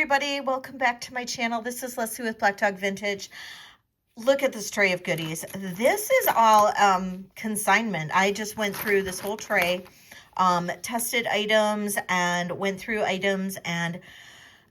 everybody, welcome back to my channel. This is Leslie with Black Dog Vintage. Look at this tray of goodies. This is all consignment. I just went through this whole tray, tested items and went through items, and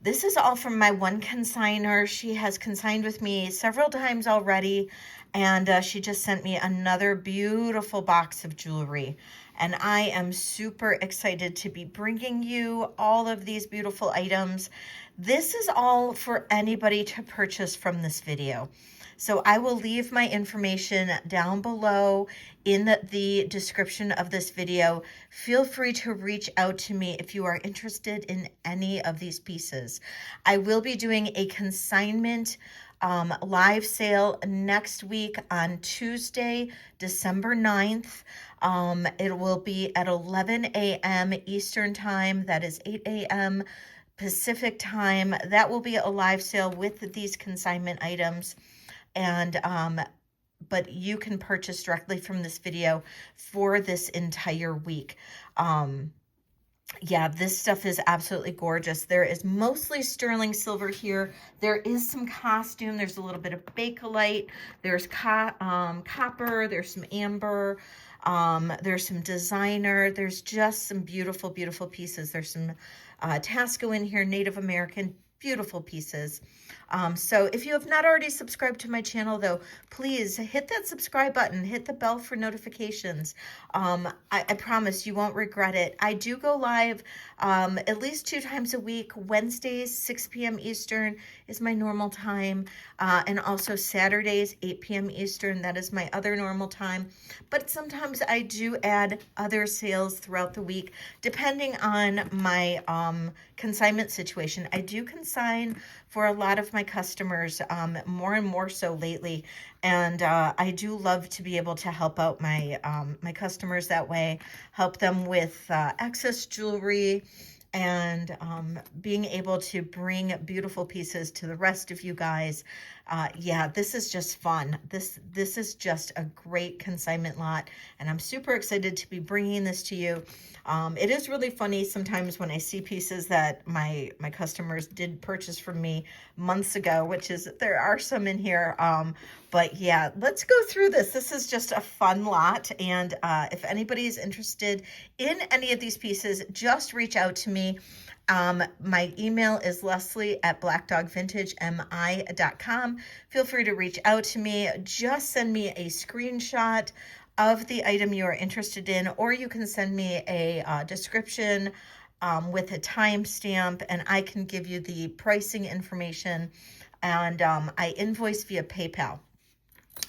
this is all from my one consignor. She has consigned with me several times already, and she just sent me another beautiful box of jewelry. And I am super excited to be bringing you all of these beautiful items. This is all for anybody to purchase from this video. So I will leave my information down below in the description of this video. Feel free to reach out to me if you are interested in any of these pieces. I will be doing a consignment live sale next week on Tuesday, December 9th. It will be at 11 a.m. Eastern time. That is 8 a.m. Pacific time. That will be a live sale with these consignment items. And but you can purchase directly from this video for this entire week. Yeah, this stuff is absolutely gorgeous. There is mostly sterling silver here. There is some costume. There's a little bit of bakelite. There's copper. There's some amber. There's some designer. There's just some beautiful, beautiful pieces. There's some Tasco in here, Native American, beautiful pieces. So if you have not already subscribed to my channel, though, please hit that subscribe button, hit the bell for notifications. I promise you won't regret it. I do go live at least 2 times a week. Wednesdays, 6 p.m. Eastern is my normal time. And also Saturdays, 8 p.m. Eastern. That is my other normal time. But sometimes I do add other sales throughout the week, depending on my consignment situation. I do consign for a lot of my customers, more and more so lately, and I do love to be able to help out my my customers that way, help them with excess jewelry, and being able to bring beautiful pieces to the rest of you guys. Yeah, this is just fun. This is just a great consignment lot, and I'm super excited to be bringing this to you. It is really funny sometimes when I see pieces that my customers did purchase from me months ago, which is, there are some in here. But yeah, let's go through this. This is just a fun lot. And if anybody's interested in any of these pieces, just reach out to me. My email is leslie@blackdogvintagemi.com. Feel free to reach out to me. Just send me a screenshot of the item you are interested in, or you can send me a description with a timestamp, and I can give you the pricing information. And I invoice via PayPal,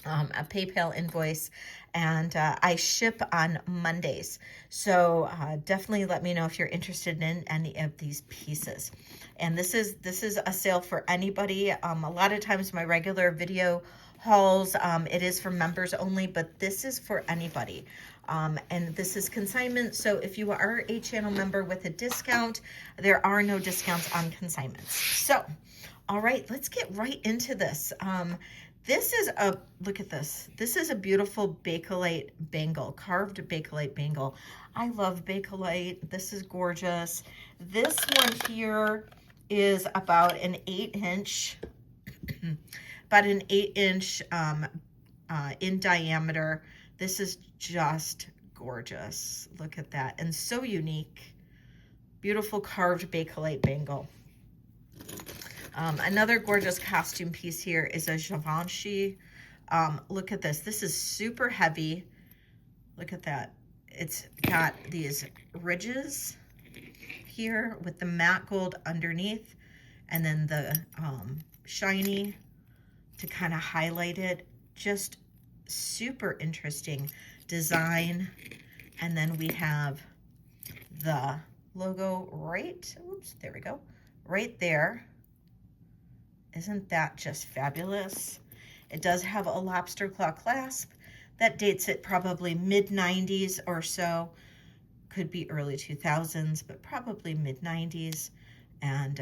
a PayPal invoice, and I ship on Mondays. So definitely let me know if you're interested in any of these pieces. And this is a sale for anybody. A lot of times my regular video hauls, it is for members only, but this is for anybody. And this is consignment, so if you are a channel member with a discount, there are no discounts on consignments. So, all right, let's get right into this. This is a, look at this. This is a beautiful bakelite bangle, carved bakelite bangle. I love bakelite. This is gorgeous. This one here is about an 8-inch, about an 8-inch in diameter. This is just gorgeous. Look at that, and so unique. Beautiful carved bakelite bangle. Another gorgeous costume piece here is a Givenchy. Look at this. This is super heavy. Look at that. It's got these ridges here with the matte gold underneath, and then the shiny to kind of highlight it. Just super interesting design. And then we have the logo right, oops, there we go, right there. Isn't that just fabulous? It does have a lobster claw clasp that dates it probably mid-90s or so. Could be early 2000s, but probably mid-90s and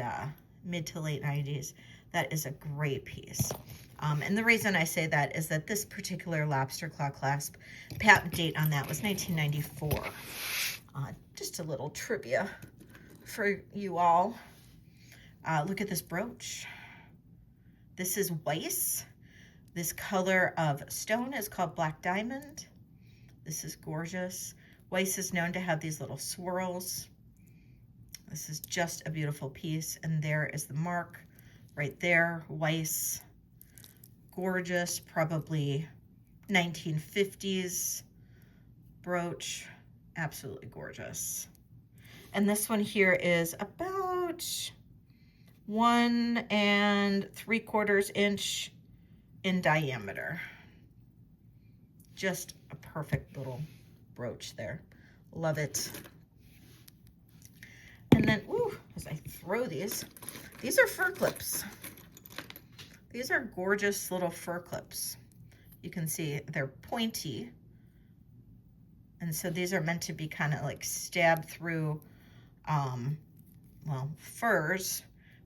mid to late 90s. That is a great piece. And the reason I say that is that this particular lobster claw clasp, patent date on that was 1994. Just a little trivia for you all. Look at this brooch. This is Weiss. This color of stone is called black diamond. This is gorgeous. Weiss is known to have these little swirls. This is just a beautiful piece. And there is the mark right there, Weiss. Gorgeous, probably 1950s brooch. Absolutely gorgeous. And this one here is about 1 3/4 inch in diameter. Just a perfect little brooch there. Love it. And then, ooh, as I throw these are fur clips. These are gorgeous little fur clips. You can see they're pointy. And so these are meant to be kind of like stabbed through, well, furs,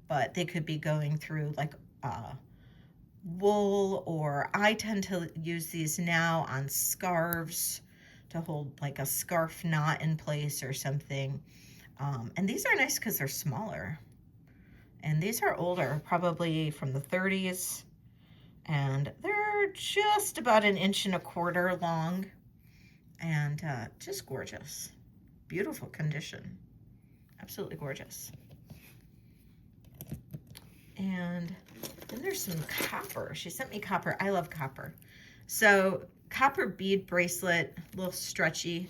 but they could be going through like wool, or I tend to use these now on scarves to hold like a scarf knot in place or something. And these are nice because they're smaller. And these are older, probably from the 30s. And they're just about 1.25 inches long. And just gorgeous. Beautiful condition. Absolutely gorgeous. And then there's some copper. She sent me copper. I love copper. So copper bead bracelet, a little stretchy.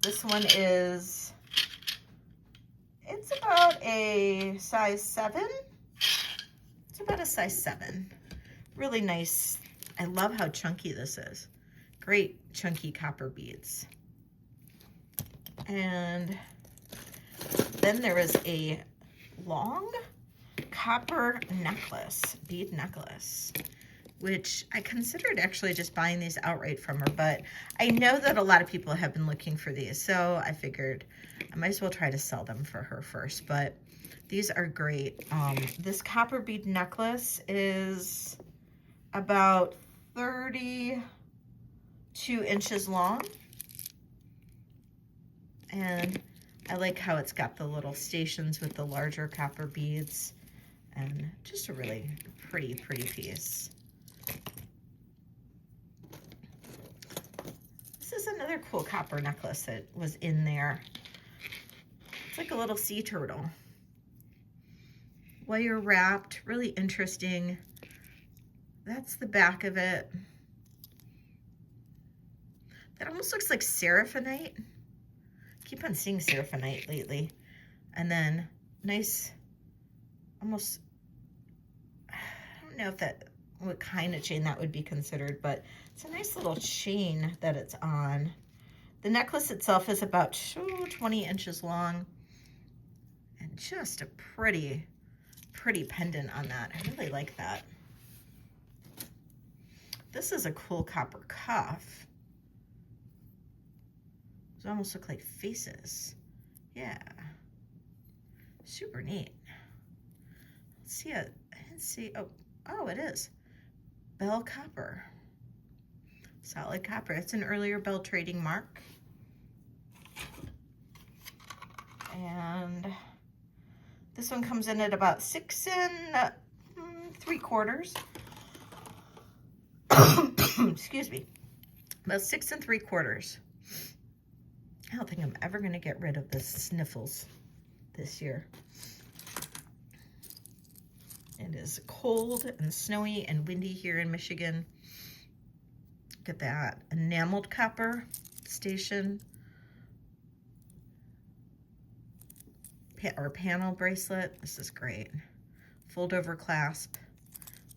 This one is, it's about a size 7. It's about a size 7. Really nice. I love how chunky this is. Great chunky copper beads. And then there is a long copper necklace, bead necklace, which I considered actually just buying these outright from her, but I know that a lot of people have been looking for these, so I figured I might as well try to sell them for her first. But these are great. This copper bead necklace is about 32 inches long, and I like how it's got the little stations with the larger copper beads, and just a really pretty piece. This is another cool copper necklace that was in there. It's like a little sea turtle. Wire wrapped, really interesting. That's the back of it. That almost looks like seraphinite. Keep on seeing seraphinite lately. And then nice, almost, I don't know if that, what kind of chain that would be considered, but it's a nice little chain that it's on. The necklace itself is about 20 inches long, and just a pretty pendant on that. I really like that. This is a cool copper cuff. Those almost look like faces. Yeah. Super neat. Let's see it. I didn't see. Oh, it is. Bell copper. Solid copper. It's an earlier Bell trading mark. And this one comes in at about 6 3/4. Excuse me. About 6 3/4. I don't think I'm ever going to get rid of the sniffles this year. It is cold and snowy and windy here in Michigan. Look at that. Enameled copper station. Or panel bracelet. This is great. Fold over clasp.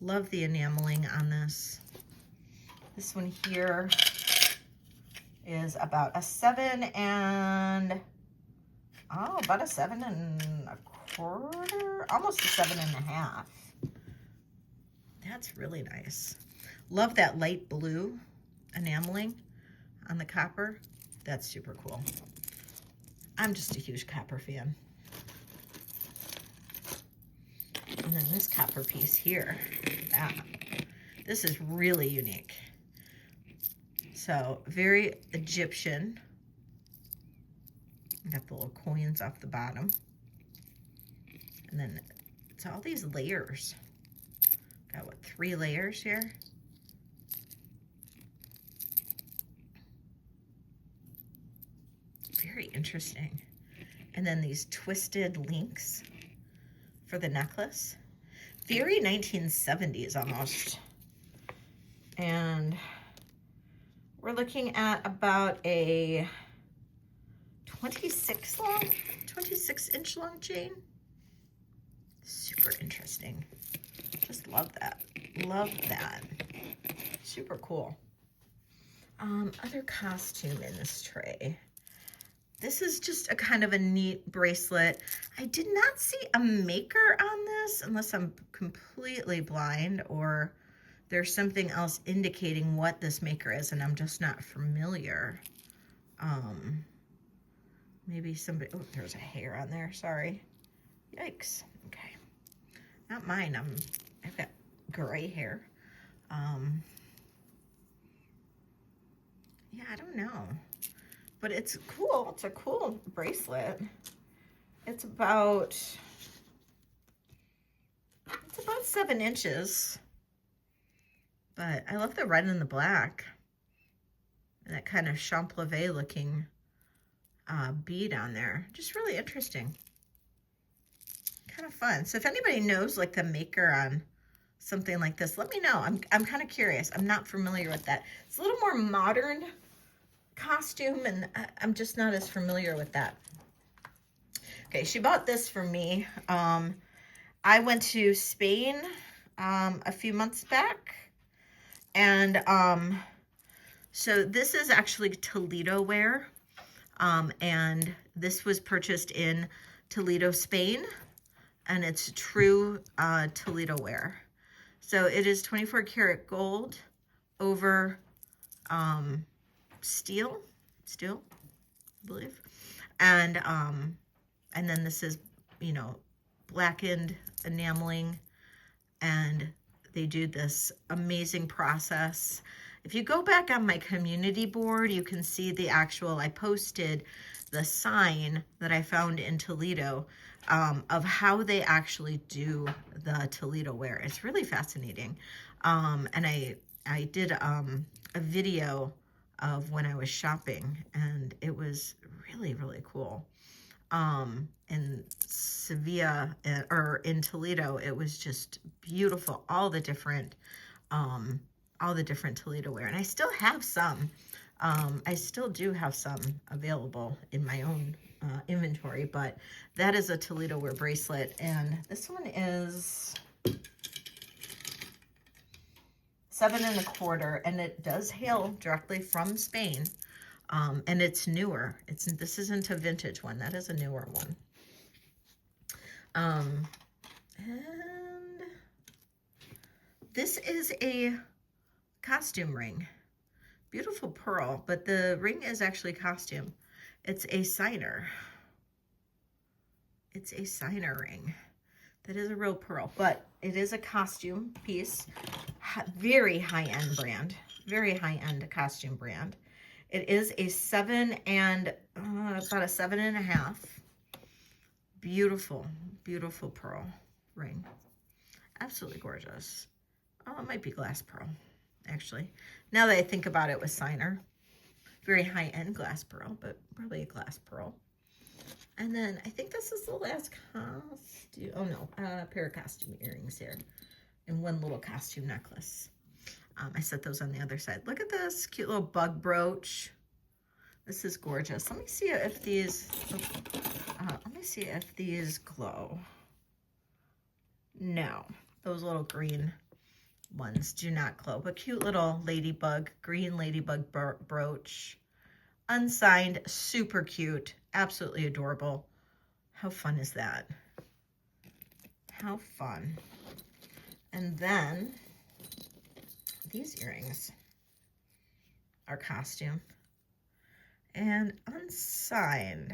Love the enameling on this. This one here is about a 7 about a 7 1/4, almost a 7 1/2. That's really nice. Love that light blue enameling on the copper. That's super cool. I'm just a huge copper fan. And then this copper piece here, this is really unique. So very Egyptian. Got the little coins off the bottom. And then it's all these layers. Got what, 3 layers here? Very interesting. And then these twisted links for the necklace. Very 1970s almost. And we're looking at about a 26 inch long chain. Super interesting. Just love that. Love that. Super cool. Other costume in this tray. This is just a kind of a neat bracelet. I did not see a maker on this unless I'm completely blind or there's something else indicating what this maker is and I'm just not familiar. Maybe somebody, oh, there's a hair on there, sorry. Yikes, okay. Not mine, I've got gray hair. Yeah, I don't know. But it's cool. It's a cool bracelet. It's about 7 inches. But I love the red and the black. And that kind of champlevé looking bead on there. Just really interesting. Kind of fun. So if anybody knows like the maker on something like this, let me know. I'm kind of curious. I'm not familiar with that. It's a little more modern costume and I'm just not as familiar with that. Okay, she bought this for me. I went to Spain a few months back and so this is actually Toledo wear and this was purchased in Toledo, Spain, and it's true Toledo wear. So it is 24 karat gold over steel, I believe. And then this is, you know, blackened enameling, and they do this amazing process. If you go back on my community board, you can see the actual, I posted the sign that I found in Toledo of how they actually do the Toledo wear. It's really fascinating. And I did a video of when I was shopping, and it was really, really cool. In Sevilla, or in Toledo, it was just beautiful. All the different Toledo wear, and I still have some. I still do have some available in my own inventory, but that is a Toledo wear bracelet, and this one is 7 1/4, and it does hail directly from Spain, and it's newer. This isn't a vintage one. That is a newer one. And this is a costume ring. Beautiful pearl, but the ring is actually costume. It's a signer. It's a signer ring. That is a real pearl, but it is a costume piece. Very high-end brand. Very high-end costume brand. It is a 7 and about a 7 1/2. Beautiful, beautiful pearl ring. Absolutely gorgeous. Oh, it might be glass pearl, actually. Now that I think about it with signer. Very high-end glass pearl, but probably a glass pearl. And then I think this is the last costume. Oh no, a pair of costume earrings here. And one little costume necklace. I set those on the other side. Look at this cute little bug brooch. This is gorgeous. Let me see if these, glow. No, those little green ones do not glow, but cute little ladybug, green ladybug brooch. Unsigned, super cute, absolutely adorable. How fun is that? How fun. And then these earrings are costume and unsigned,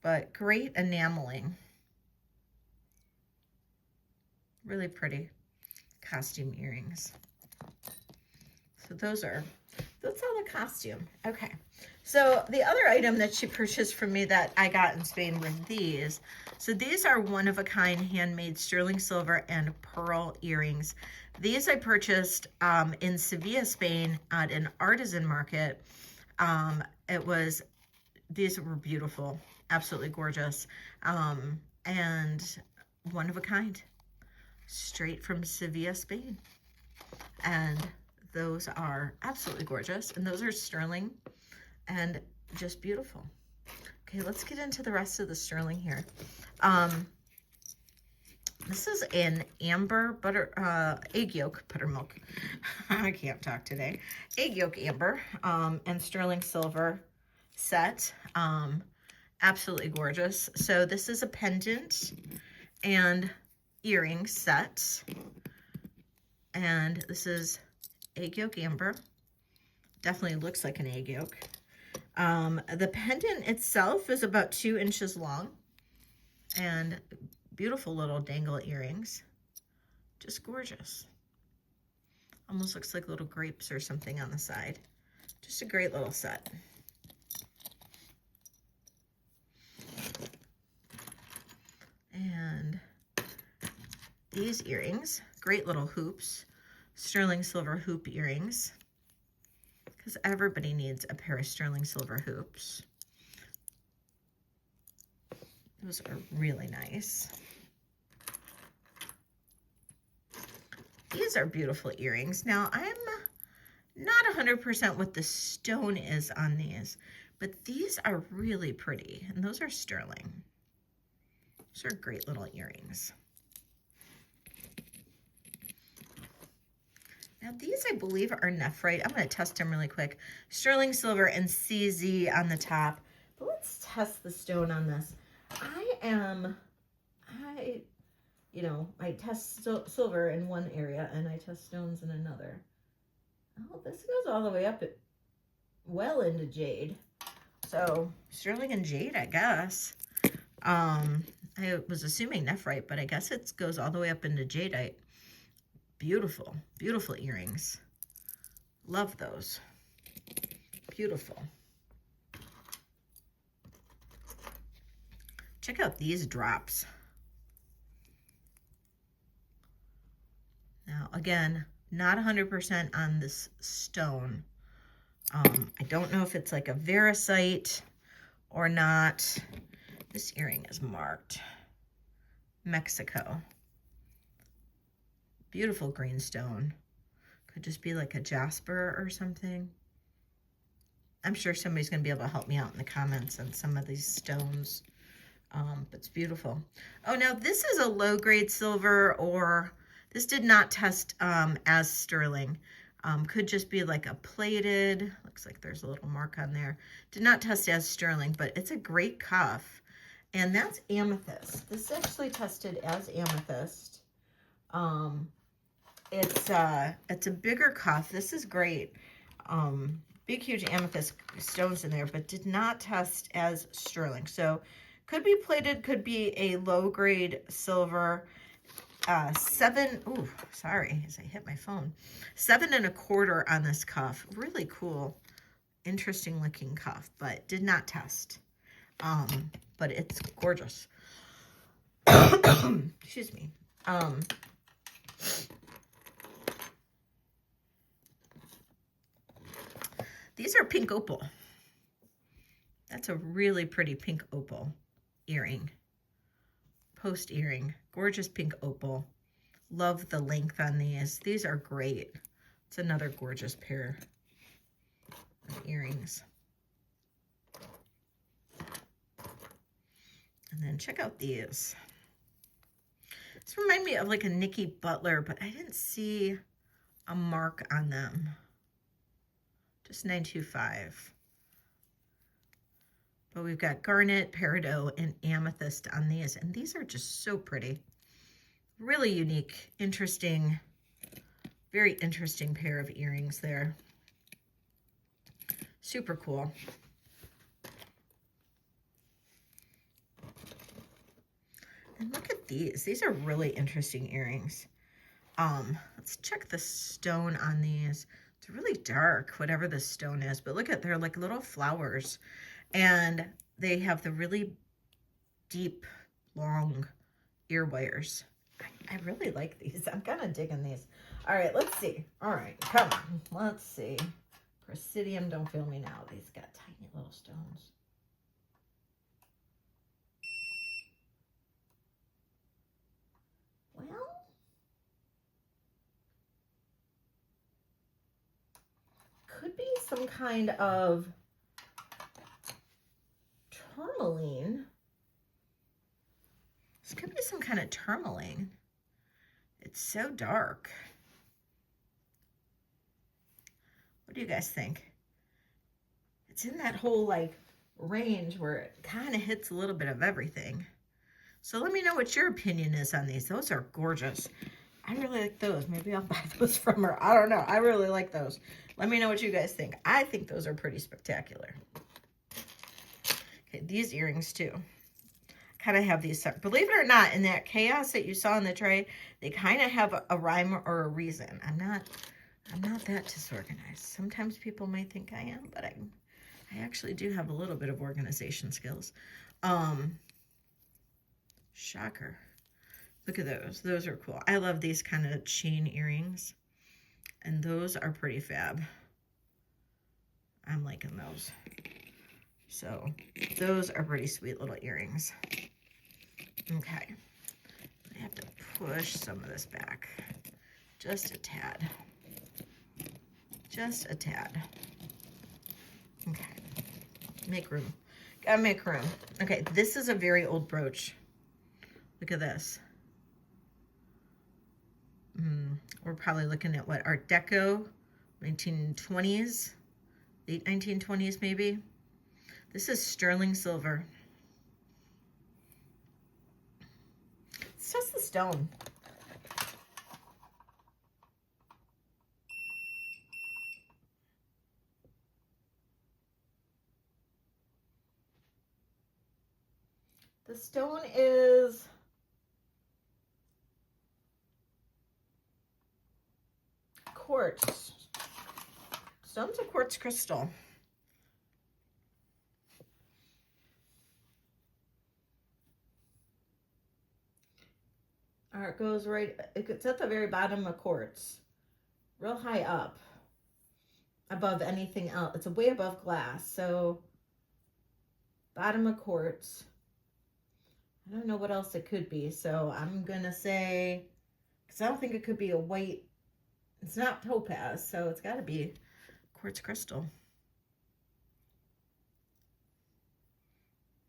but great enameling. Really pretty costume earrings. So those are That's all the costume. Okay. So the other item that she purchased from me that I got in Spain were these. So these are one-of-a-kind handmade sterling silver and pearl earrings. These I purchased in Sevilla, Spain at an artisan market. These were beautiful, absolutely gorgeous, and one of a kind, straight from Sevilla, Spain. And those are absolutely gorgeous, and those are sterling and just beautiful. Okay, let's get into the rest of the sterling here. This is an amber egg yolk buttermilk. I can't talk today. Egg yolk amber and sterling silver set. Absolutely gorgeous. So this is a pendant and earring set. And this is egg yolk amber. Definitely looks like an egg yolk. The pendant itself is about 2 inches long, and beautiful little dangle earrings. Just gorgeous. Almost looks like little grapes or something on the side. Just a great little set. And these earrings, great little hoops, sterling silver hoop earrings, because everybody needs a pair of sterling silver hoops. Those are really nice. These are beautiful earrings. Now, I'm not 100% what the stone is on these, but these are really pretty, and those are sterling. Those are great little earrings. Now these, I believe, are nephrite. I'm going to test them really quick. Sterling silver and CZ on the top. But let's test the stone on this. I test silver in one area and I test stones in another. Oh, this goes all the way up well into jade. So sterling and jade, I guess. I was assuming nephrite, but I guess it goes all the way up into jadeite. Beautiful, beautiful earrings. Love those. Beautiful. Check out these drops. Now, again, not 100% on this stone. I don't know if it's like a veracite or not. This earring is marked Mexico. Beautiful green stone. Could just be like a jasper or something. I'm sure somebody's going to be able to help me out in the comments on some of these stones. But it's beautiful. Oh, now this is a low-grade silver, or this did not test as sterling. Could just be like a plated. Looks like there's a little mark on there. Did not test as sterling, but it's a great cuff. And that's amethyst. This is actually tested as amethyst. It's a bigger cuff. This is great. Big, huge amethyst stones in there, but did not test as sterling. So could be plated, could be a low grade silver. 7, ooh, sorry, as I hit my phone. 7 1/4 on this cuff. Really cool, interesting looking cuff, but did not test. But it's gorgeous. Excuse me. These are pink opal. That's a really pretty pink opal earring. Post earring. Gorgeous pink opal. Love the length on these. These are great. It's another gorgeous pair of earrings. And then check out these. This reminds me of like a Nikki Butler, but I didn't see a mark on them. Just 925. But we've got garnet, peridot, and amethyst on these. And these are just so pretty. Really unique, interesting, very interesting pair of earrings there. Super cool. And look at these. These are really interesting earrings. Let's check the stone on these. It's really dark, whatever this stone is, but look at, they're like little flowers, and they have the really deep, long ear wires. I really like these. I'm kind of digging these. All right, let's see. All right, come on. Let's see. Presidium, don't fail me now. These got tiny little stones. Well, could be some kind of tourmaline. This could be some kind of tourmaline. It's so dark. What do you guys think? It's in that whole like range where it kind of hits a little bit of everything. So let me know what your opinion is on these. Those are gorgeous. I really like those. Maybe I'll buy those from her. I don't know. I really like those. Let me know what you guys think. I think those are pretty spectacular. Okay, these earrings too. Kind of have these, believe it or not, in that chaos that you saw in the tray, they kind of have a rhyme or a reason. I'm not that disorganized. Sometimes people may think I am, but I actually do have a little bit of organization skills. Shocker. Look at those. Those are cool. I love these kind of chain earrings, and those are pretty fab. I'm liking those. So those are pretty sweet little earrings. Okay. I have to push some of this back. Just a tad. Just a tad. Okay. Make room. Gotta make room. Okay, this is a very old brooch. Look at this. We're probably looking at what? Art Deco, 1920s, late 1920s maybe. This is sterling silver. It's just the stone. The stone is quartz. Stone's a quartz crystal. Or it goes right, it's at the very bottom of quartz, real high up, above anything else. It's way above glass, so bottom of quartz. I don't know what else it could be, so I'm gonna say, because I don't think it could be a white, it's not topaz, so it's got to be quartz crystal.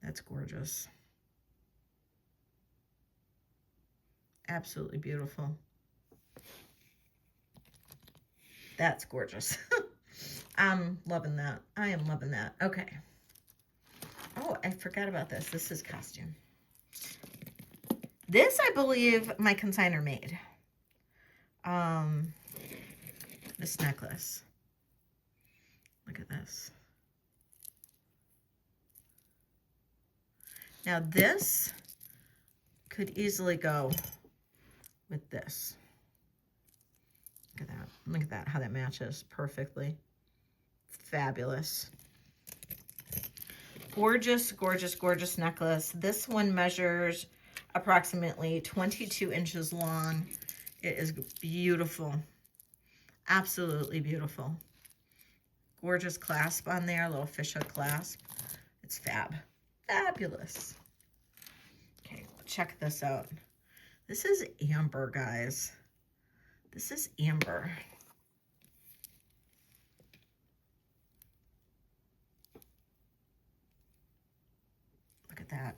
That's gorgeous. Absolutely beautiful. That's gorgeous. I'm loving that. I am loving that. Okay. Oh, I forgot about this. This is costume. This, I believe, my consignor made. This necklace. Look at this. Now this could easily go with this. Look at that. Look at that, how that matches perfectly. Fabulous. Gorgeous, gorgeous, gorgeous necklace. This one measures approximately 22 inches long. It is beautiful. Absolutely beautiful. Gorgeous clasp on there, a little fishhook clasp. It's fab. Fabulous. Okay, check this out. This is amber, guys. This is amber. Look at that.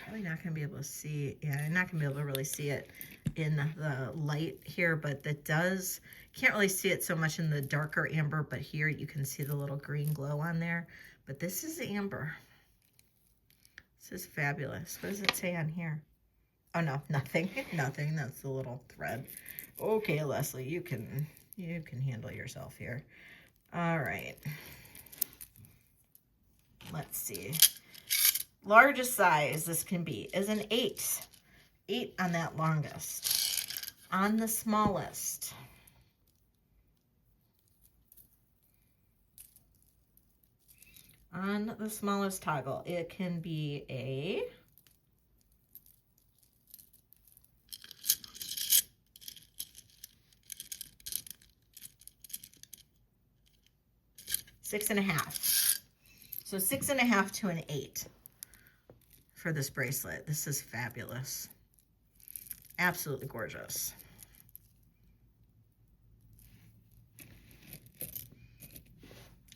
Probably not going to be able to see. Yeah, I'm not going to be able to really see it in the light here, but that does, can't really see it so much in the darker amber, but here you can see the little green glow on there. But this is amber. This is fabulous. What does it say on here? Oh no, nothing. Nothing. That's the little thread. Okay, Leslie, you can handle yourself here. All right. Let's see. Largest size this can be is an 8. 8 on that longest. On the smallest, toggle, it can be a 6.5. So 6.5 to an 8 for this bracelet. This is fabulous. Absolutely gorgeous.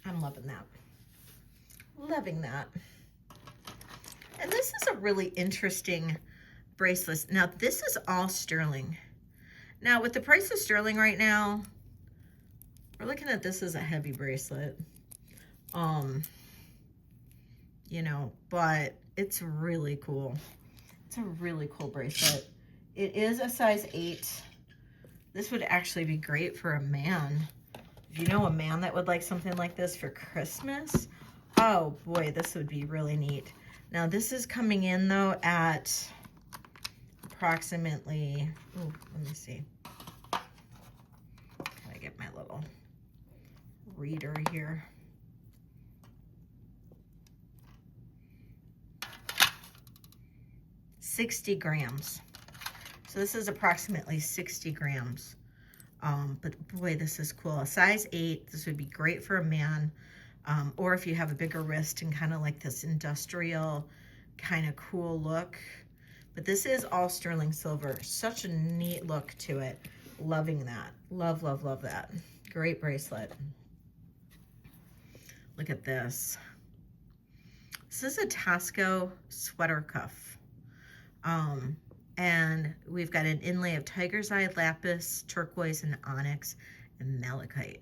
I'm loving that. Loving that. And this is a really interesting bracelet. Now, this is all sterling. Now, with the price of sterling right now, we're looking at this as a heavy bracelet. You know, but it's really cool. It's a really cool bracelet. It is a size 8. This would actually be great for a man. If you know a man that would like something like this for Christmas, oh boy, this would be really neat. Now this is coming in though at approximately, let me see. Can I get my little reader here? $60 grams. So this is approximately 60 grams. But boy, this is cool. A size 8, this would be great for a man. Or if you have a bigger wrist and kind of like this industrial kind of cool look. But this is all sterling silver. Such a neat look to it. Loving that. Love, love, love that. Great bracelet. Look at this. This is a Tasco sweater cuff. And we've got an inlay of tiger's eye, lapis, turquoise, and onyx, and malachite.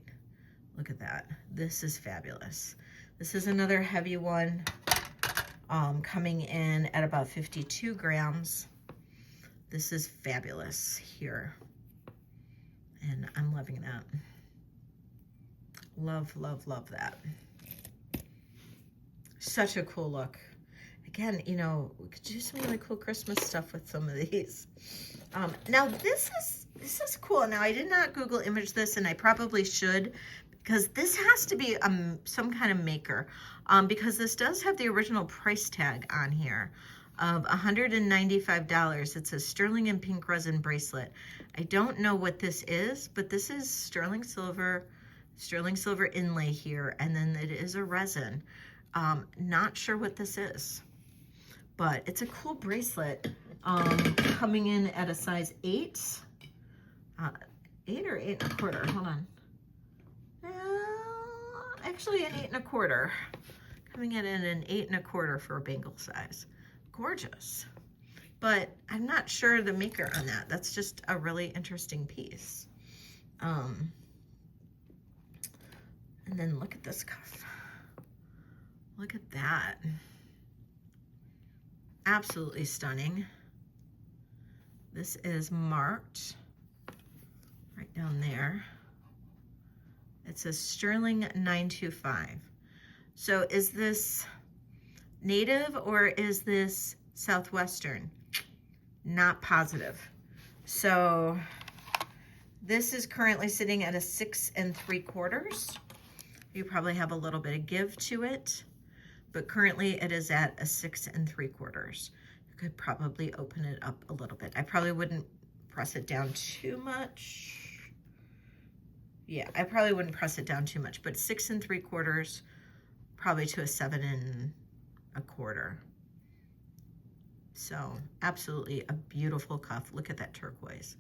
Look at that. This is fabulous. This is another heavy one, coming in at about 52 grams. This is fabulous here. And I'm loving that. Love, love, love that. Such a cool look. Again, you know, we could do some really cool Christmas stuff with some of these. Now this is cool. Now I did not Google image this, and I probably should, because this has to be some kind of maker, because this does have the original price tag on here of $195. It's a sterling and pink resin bracelet. I don't know what this is, but this is sterling silver inlay here, and then it is a resin. Not sure what this is, but it's a cool bracelet, coming in at a size 8, 8 or 8 1/4, hold on. Actually an 8 1/4, coming in at an 8 1/4 for a bangle size. Gorgeous, but I'm not sure the maker on that. That's just a really interesting piece. And then look at this cuff. Look at that. Absolutely stunning. This is marked right down there. It says sterling 925. So is this native or is this Southwestern? Not positive. So this is currently sitting at a 6 3/4. You probably have a little bit of give to it, but currently it is at a 6 3/4. You could probably open it up a little bit. I probably wouldn't press it down too much. Yeah, I probably wouldn't press it down too much, but 6 3/4, probably to a 7 1/4. So absolutely a beautiful cuff. Look at that turquoise.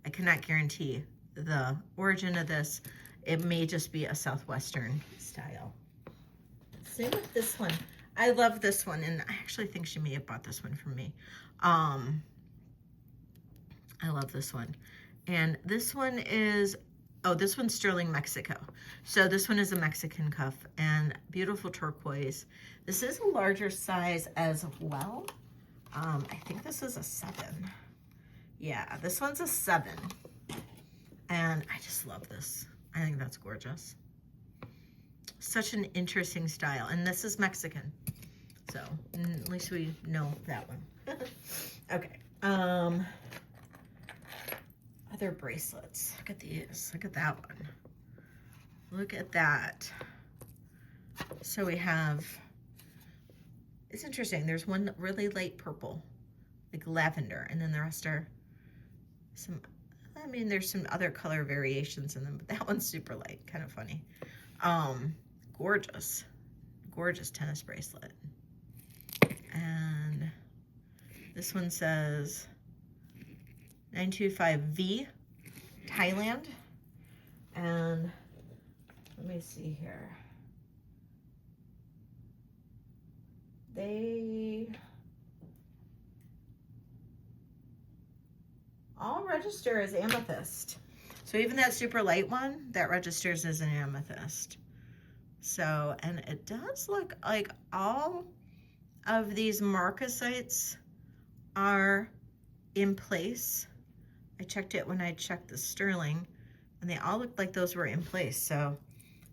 I cannot guarantee the origin of this. It may just be a Southwestern style. Same with this one. I love this one, and I actually think she may have bought this one from me. I love this one. And this one is, oh, this one's sterling Mexico. So this one is a Mexican cuff, and beautiful turquoise. This is a larger size as well. I think this is a 7. Yeah, this one's a 7. And I just love this. I think that's gorgeous. Such an interesting style. And this is Mexican. So at least we know that one. Okay. Other bracelets. Look at these. Look at that one. Look at that. So we have, it's interesting. There's one really light purple, like lavender, and then the rest are some, I mean, there's some other color variations in them, but that one's super light, kind of funny. Gorgeous, gorgeous tennis bracelet. And this one says 925V, Thailand. And let me see here. They all register as amethyst. So even that super light one, that registers as an amethyst. So, and it does look like all of these marcasites are in place. I checked it when I checked the sterling, and they all looked like those were in place. So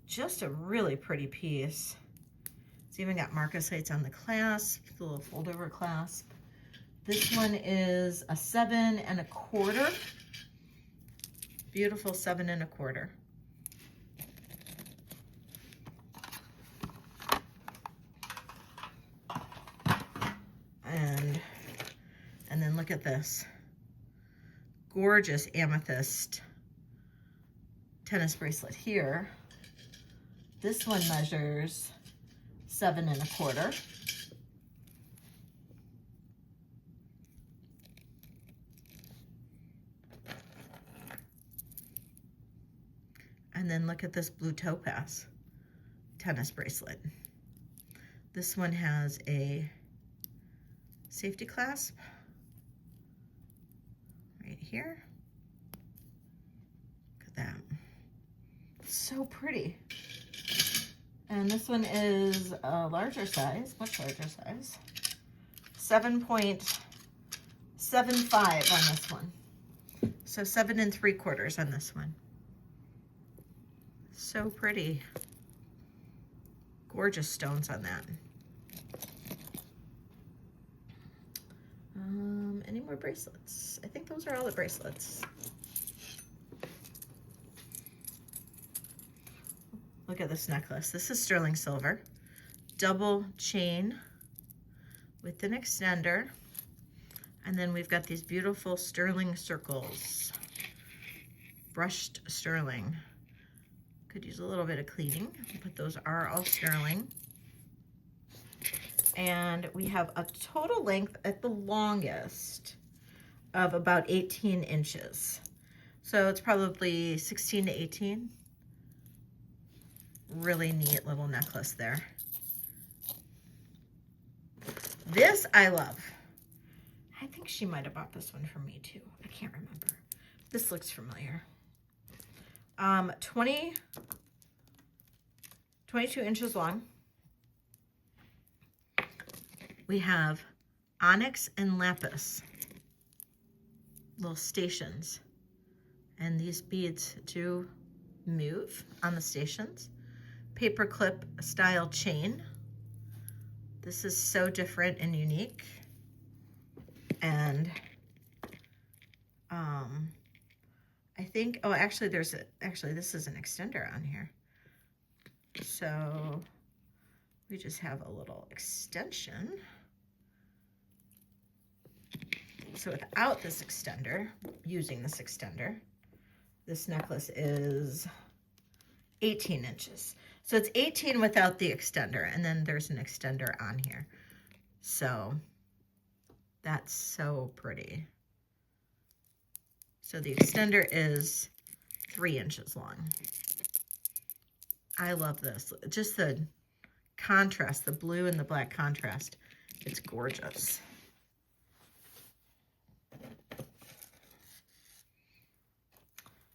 just a really pretty piece. It's even got marcasites on the clasp, the little fold over clasp. This one is a 7 1/4. Beautiful 7 1/4. And then look at this. Gorgeous amethyst tennis bracelet here. This one measures 7 1/4. And then look at this blue topaz tennis bracelet. This one has a safety clasp right here. Look at that. So pretty. And this one is a larger size, much larger size. 7.75 on this one. So 7 3/4 on this one. So pretty. Gorgeous stones on that. Any more bracelets? I think those are all the bracelets. Look at this necklace. This is sterling silver. Double chain with an extender. And then we've got these beautiful sterling circles. Brushed sterling. Could use a little bit of cleaning, but those are all sterling. And we have a total length at the longest of about 18 inches. So it's probably 16 to 18. Really neat little necklace there. This I love. I think she might have bought this one for me too. I can't remember. This looks familiar. 22 inches long. We have onyx and lapis, little stations. And these beads do move on the stations. Paperclip style chain. This is so different and unique. And I think, oh, actually this is an extender on here. So we just have a little extension. So without this extender, using this extender, this necklace is 18 inches. So it's 18 without the extender, and then there's an extender on here. So that's so pretty. So the extender is 3 inches long. I love this. Just the contrast, the blue and the black contrast. It's gorgeous.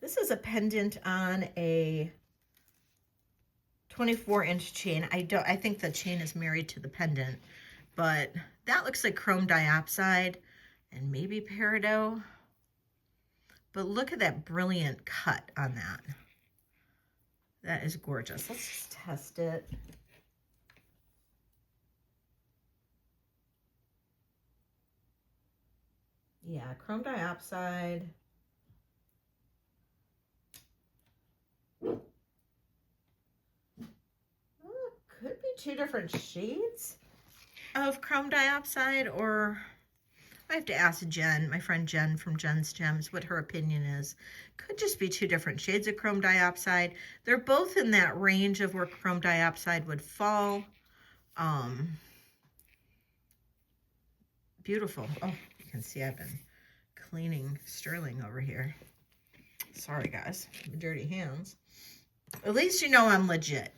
This is a pendant on a 24-inch chain. I think the chain is married to the pendant, but that looks like chrome diopside and maybe peridot. But look at that brilliant cut on that. That is gorgeous. Let's just test it. Yeah, chrome diopside. Oh, could be two different shades of chrome diopside, or I have to ask Jen, my friend Jen from Jen's Gems, what her opinion is. Could just be two different shades of chrome diopside. They're both in that range of where chrome diopside would fall. Beautiful. Oh, you can see I've been cleaning sterling over here. Sorry, guys. Dirty hands. At least you know I'm legit.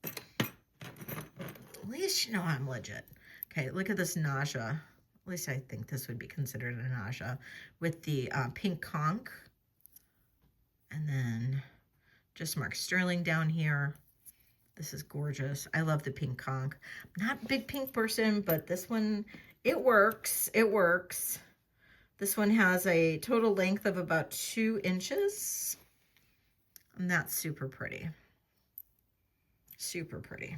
At least you know I'm legit. Okay, look at this nausea. At least I think this would be considered a nausea with the pink conch. And then just mark sterling down here. This is gorgeous. I love the pink conch. I'm not a big pink person, but this one, it works. It works. This one has a total length of about 2 inches. And that's super pretty. Super pretty.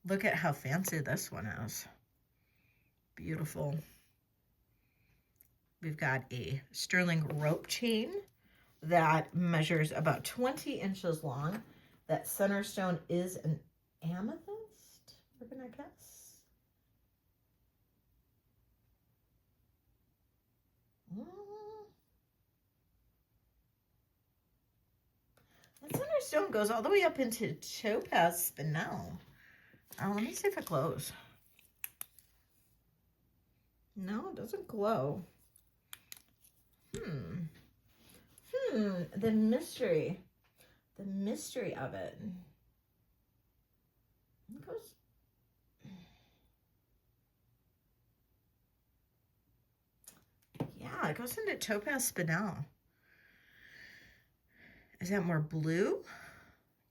Look at how fancy this one is. Beautiful. We've got a sterling rope chain that measures about 20 inches long. That center stone is an amethyst, we're gonna guess. That center stone goes all the way up into topaz spinel. Oh, let me see if it glows. No, it doesn't glow. The mystery of it. It goes. Yeah, it goes into topaz spinel. Is that more blue?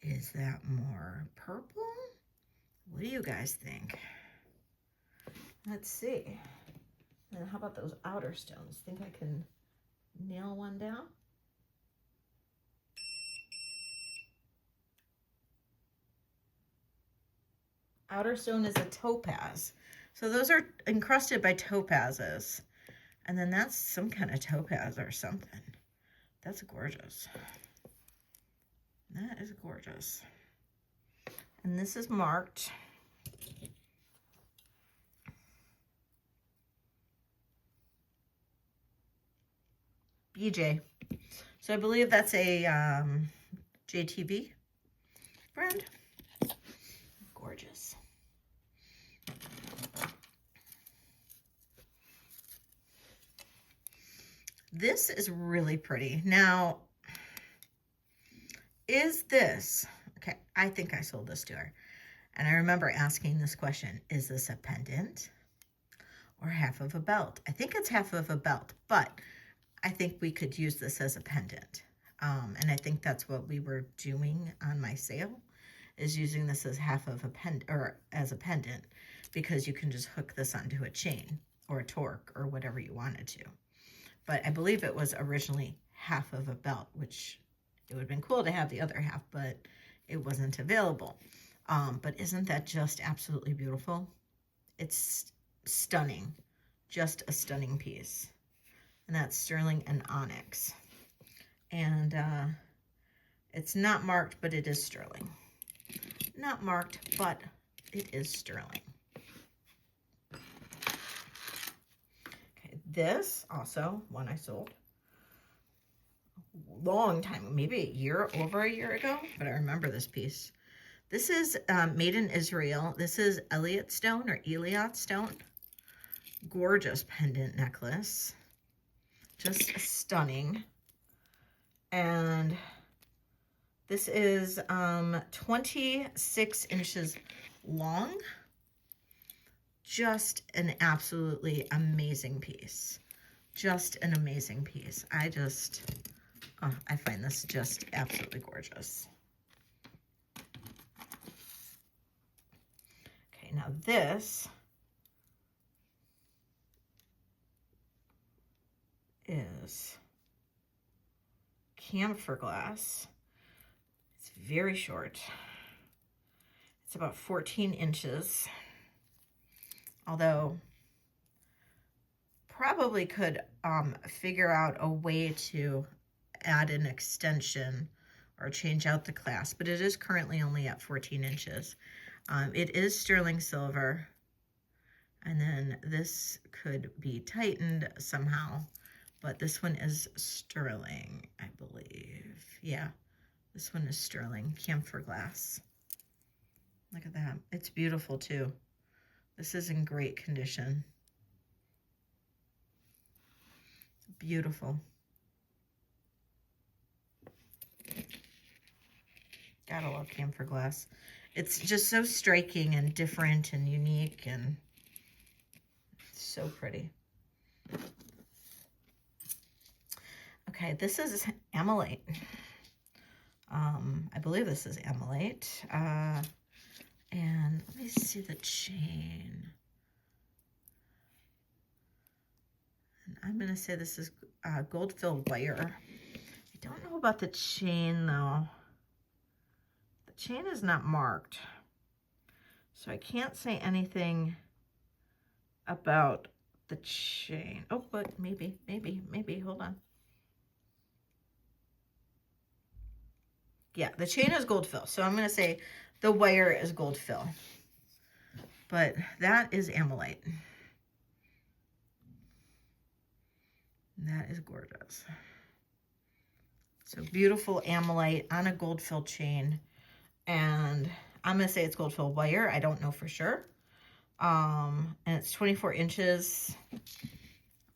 Is that more purple? What do you guys think? Let's see. And how about those outer stones? Think I can nail one down? Outer stone is a topaz. So those are encrusted by topazes. And then that's some kind of topaz or something. That's gorgeous. That is gorgeous. And this is marked. BJ. So I believe that's a JTV brand. Gorgeous. This is really pretty. Now, is this, okay, I think I sold this to her. And I remember asking this question, is this a pendant or half of a belt? I think it's half of a belt, but I think we could use this as a pendant. And I think that's what we were doing on my sale, is using this as half of a pendant, or as a pendant, because you can just hook this onto a chain or a torque or whatever you wanted to. But I believe it was originally half of a belt, which it would have been cool to have the other half, but it wasn't available. But isn't that just absolutely beautiful? It's stunning, just a stunning piece. And that's sterling and onyx. And it's not marked, but it is sterling. Not marked, but it is sterling. Okay, this also one I sold a long time, maybe over a year ago, but I remember this piece. This is made in Israel. This is Elliot stone or Eliot stone. Gorgeous pendant necklace. Just stunning. And this is 26 inches long. Just an absolutely amazing piece. Just an amazing piece. I find this just absolutely gorgeous. Okay, now this is camphor glass. It's very short. It's It's about 14 inches. Although, probably could figure out a way to add an extension or change out the clasp, but it is currently only at 14 inches. It is sterling silver, and then this could be tightened somehow, but this one is sterling, I believe. Yeah, this one is sterling, camphor glass. Look at that. It's beautiful too. This is in great condition. Beautiful. Gotta love camphor glass. It's just so striking and different and unique and so pretty. Okay, this is amylite. I believe this is amylite. And let me see the chain. And I'm going to say this is gold-filled wire. I don't know about the chain, though. The chain is not marked, so I can't say anything about the chain. Oh, but maybe, hold on. Yeah, the chain is gold fill, so I'm going to say the wire is gold fill. But that is amylite. That is gorgeous. So beautiful amylite on a gold fill chain. And I'm going to say it's gold fill wire. I don't know for sure. And it's 24 inches.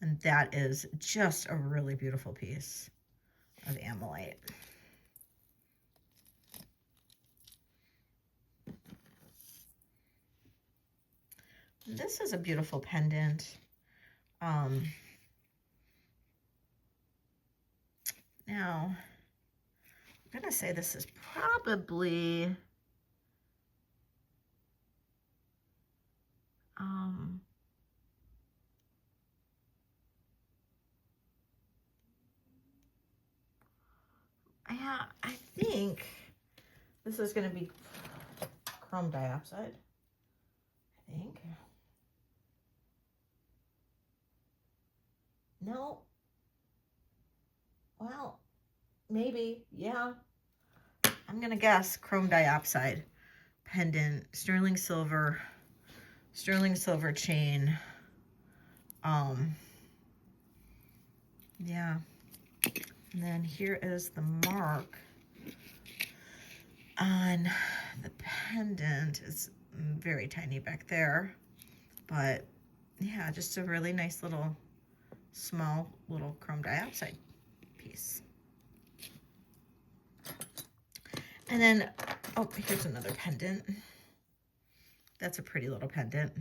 And that is just a really beautiful piece of amylite. This is a beautiful pendant. Now, I'm going to say this is probably, yeah, I think this is going to be chrome dioxide, I think. No. Well, maybe, yeah. I'm going to guess chrome dioxide pendant, sterling silver chain. Yeah. And then here is the mark on the pendant. It's very tiny back there, but yeah, just a really nice little small little chrome dioxide piece. And then, oh, here's another pendant. That's a pretty little pendant.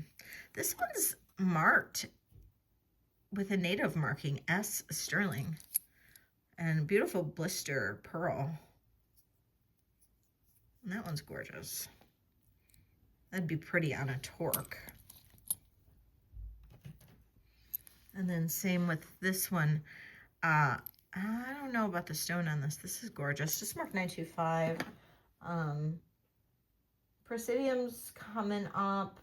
This one's marked with a native marking, S sterling, and beautiful blister pearl. And that one's gorgeous. That'd be pretty on a torque. And then same with this one. I don't know about the stone on this. This is gorgeous. Just marked 925. Presidium's coming up.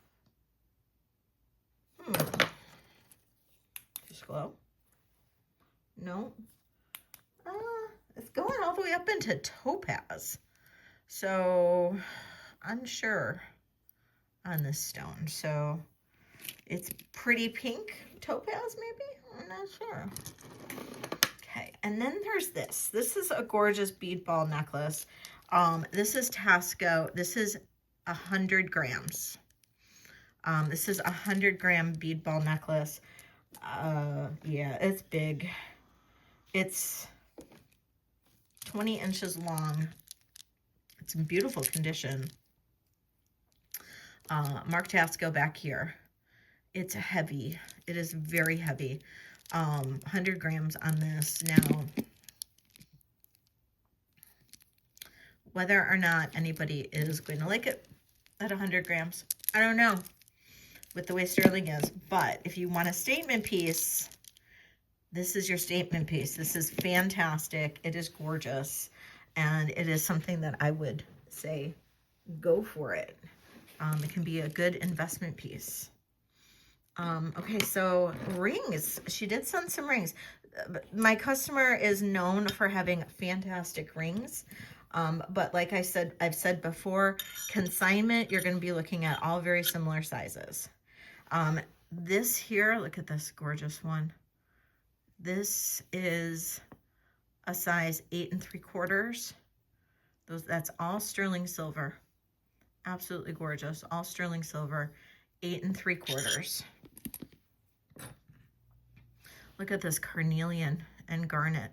Just glow. No. It's going all the way up into topaz. So unsure on this stone. So it's pretty pink topaz, maybe? I'm not sure. Okay, and then there's this. This is a gorgeous bead ball necklace. This is Tasco. This is 100 grams. This is a 100-gram bead ball necklace. Yeah, it's big. It's 20 inches long. It's in beautiful condition. Mark Tasco back here. It's heavy. It is very heavy. 100 grams on this. Now, whether or not anybody is going to like it at 100 grams, I don't know with the way sterling is. But if you want a statement piece, this is your statement piece. This is fantastic. It is gorgeous. And it is something that I would say, go for it. It can be a good investment piece. Okay, so rings. She did send some rings. My customer is known for having fantastic rings. But like I've said before, consignment, you're going to be looking at all very similar sizes. This here, look at this gorgeous one. This is a size 8 3/4. That's all sterling silver. Absolutely gorgeous. All sterling silver, 8 3/4. Look at this carnelian and garnet.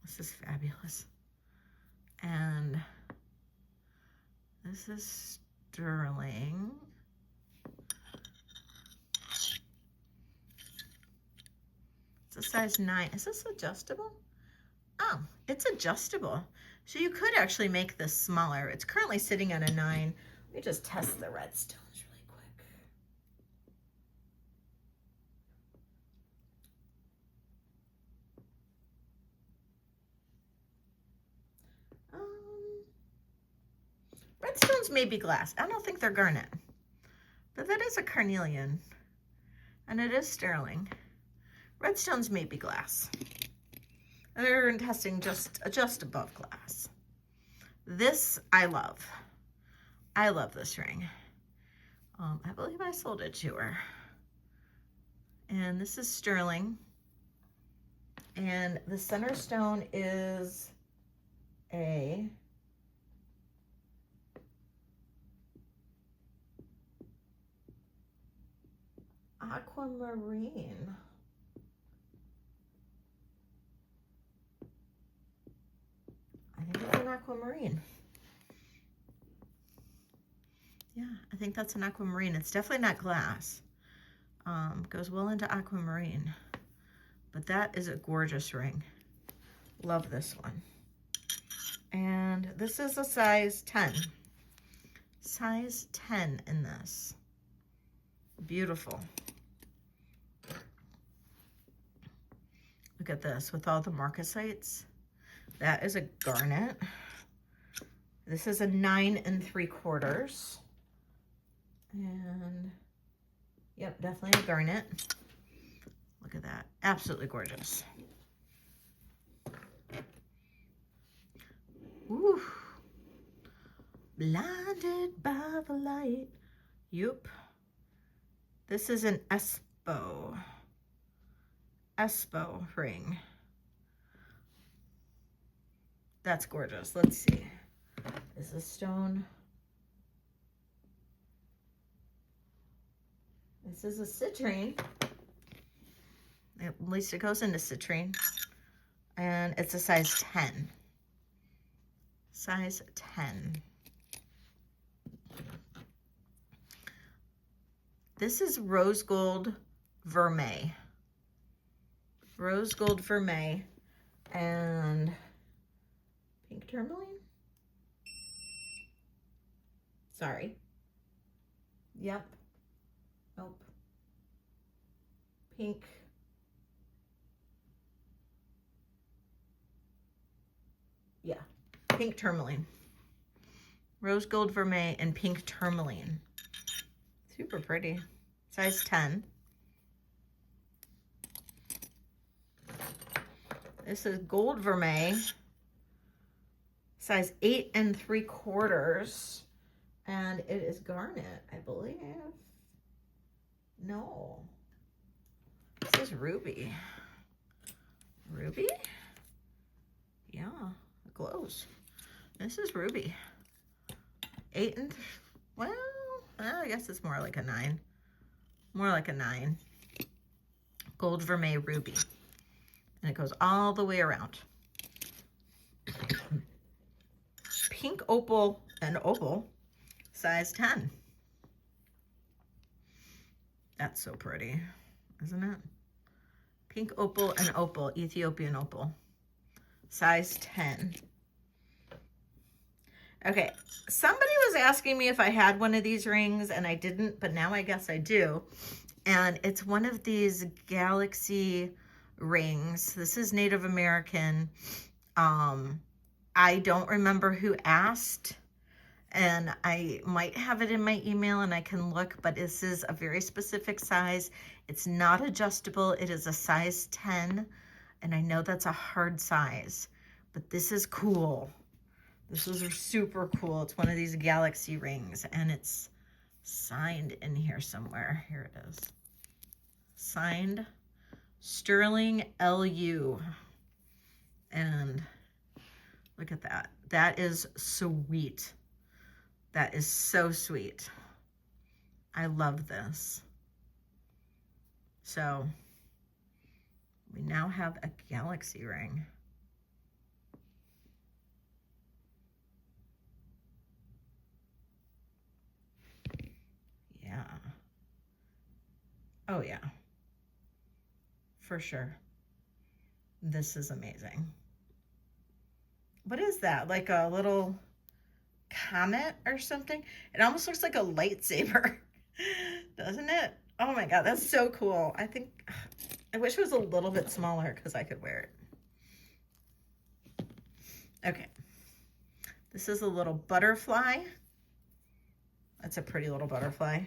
This is fabulous. And this is sterling. It's a size 9. Is this adjustable? Oh, it's adjustable. So you could actually make this smaller. It's currently sitting at a 9. Let me just test the redstones really quick. Redstones may be glass. I don't think they're garnet. But that is a carnelian. And it is sterling. Redstones may be glass. They're in testing just above glass. This I love. I love this ring. I believe I sold it to her. And this is sterling. And the center stone is a aquamarine. I think it's an aquamarine. Yeah, I think that's an aquamarine. It's definitely not glass. Goes well into aquamarine. But that is a gorgeous ring. Love this one. And this is a size 10. Size 10 in this. Beautiful. Look at this with all the marcasites. That is a garnet. This is a 9 3/4. And yep, definitely a garnet. Look at that. Absolutely gorgeous. Ooh. Blinded by the light. Yup. This is an Espo ring. That's gorgeous. Let's see. Is this stone? This is a citrine. At least it goes into citrine. And it's a size 10. Size 10. This is rose gold vermeil. Rose gold vermeil and pink tourmaline. Sorry. Yep. Nope. Pink. Yeah. Pink tourmaline. Rose gold vermeil and pink tourmaline. Super pretty. Size 10. This is gold vermeil. Size 8 3/4. And it is garnet, I believe. No. This is ruby. Ruby? Yeah, it glows. This is ruby. 8 well, I guess it's more like a 9. More like a 9. Gold vermeil ruby. And it goes all the way around. Pink opal and opal. Size 10. That's so pretty, isn't it? Pink opal and opal, Ethiopian opal. Size 10. Okay, somebody was asking me if I had one of these rings, and I didn't, but now I guess I do. And it's one of these galaxy rings. This is Native American. I don't remember who asked. and I might have it in my email and I can look, but this is a very specific size. It's not adjustable. It is a size 10, and I know that's a hard size, but this is cool. This is super cool. It's one of these galaxy rings, and it's signed in here somewhere. Here it is. Signed Sterling LU. And look at that. That is sweet. That is so sweet. I love this. So we now have a galaxy ring. Yeah. Oh yeah. For sure. This is amazing. What is that? Like a little comet or something? It almost looks like a lightsaber, doesn't it? Oh my God, that's so cool. I wish it was a little bit smaller because I could wear it. Okay. This is a little butterfly. That's a pretty little butterfly.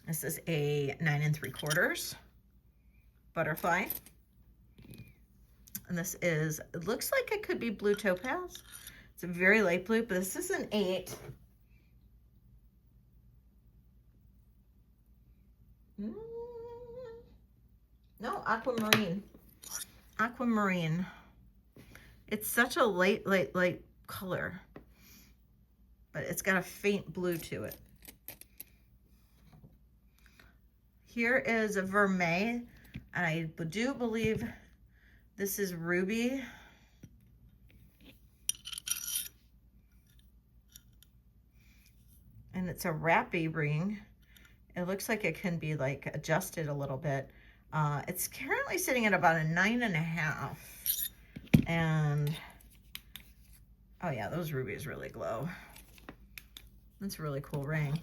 This is a 9 3/4 butterfly. And this is, it looks like it could be blue topaz. It's a very light blue, but this is an 8. No, aquamarine. Aquamarine. It's such a light color, but it's got a faint blue to it. Here is a vermeil, and I do believe this is ruby. And it's a wrappy ring. It looks like it can be like adjusted a little bit. It's currently sitting at about a 9.5. And oh yeah, those rubies really glow. That's a really cool ring.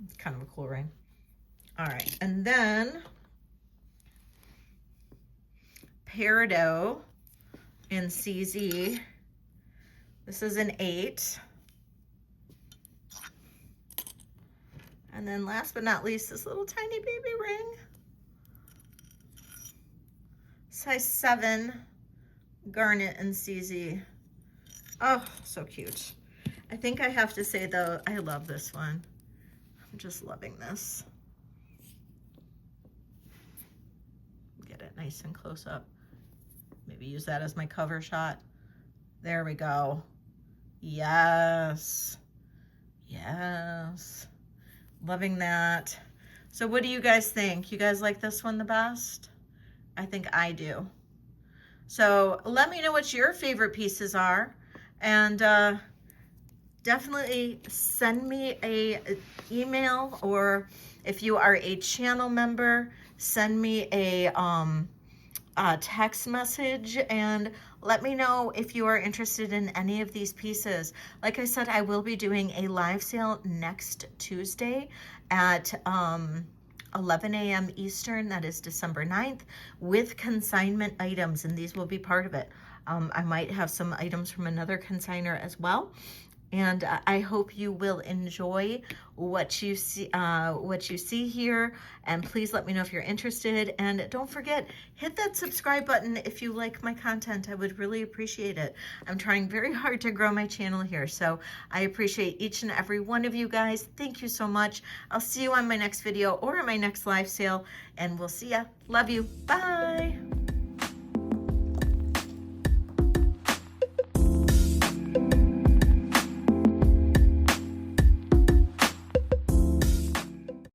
It's kind of a cool ring. All right, and then peridot in CZ. This is an 8. And then last but not least, this little tiny baby ring. Size 7, garnet in CZ. Oh, so cute. I think I have to say though, I love this one. I'm just loving this. Get it nice and close up. Maybe use that as my cover shot. There we go. Yes. Yes. Loving that. So what do you guys think? You guys like this one the best? I think I do. So let me know what your favorite pieces are, and definitely send me a email, or if you are a channel member, send me a text message and let me know if you are interested in any of these pieces. Like I said, I will be doing a live sale next Tuesday at 11 a.m. Eastern, that is December 9th, with consignment items, and these will be part of it. I might have some items from another consignor as well. And I hope you will enjoy what you see here. And please let me know if you're interested. And don't forget, hit that subscribe button if you like my content. I would really appreciate it. I'm trying very hard to grow my channel here. So I appreciate each and every one of you guys. Thank you so much. I'll see you on my next video or on my next live sale. And we'll see ya. Love you. Bye.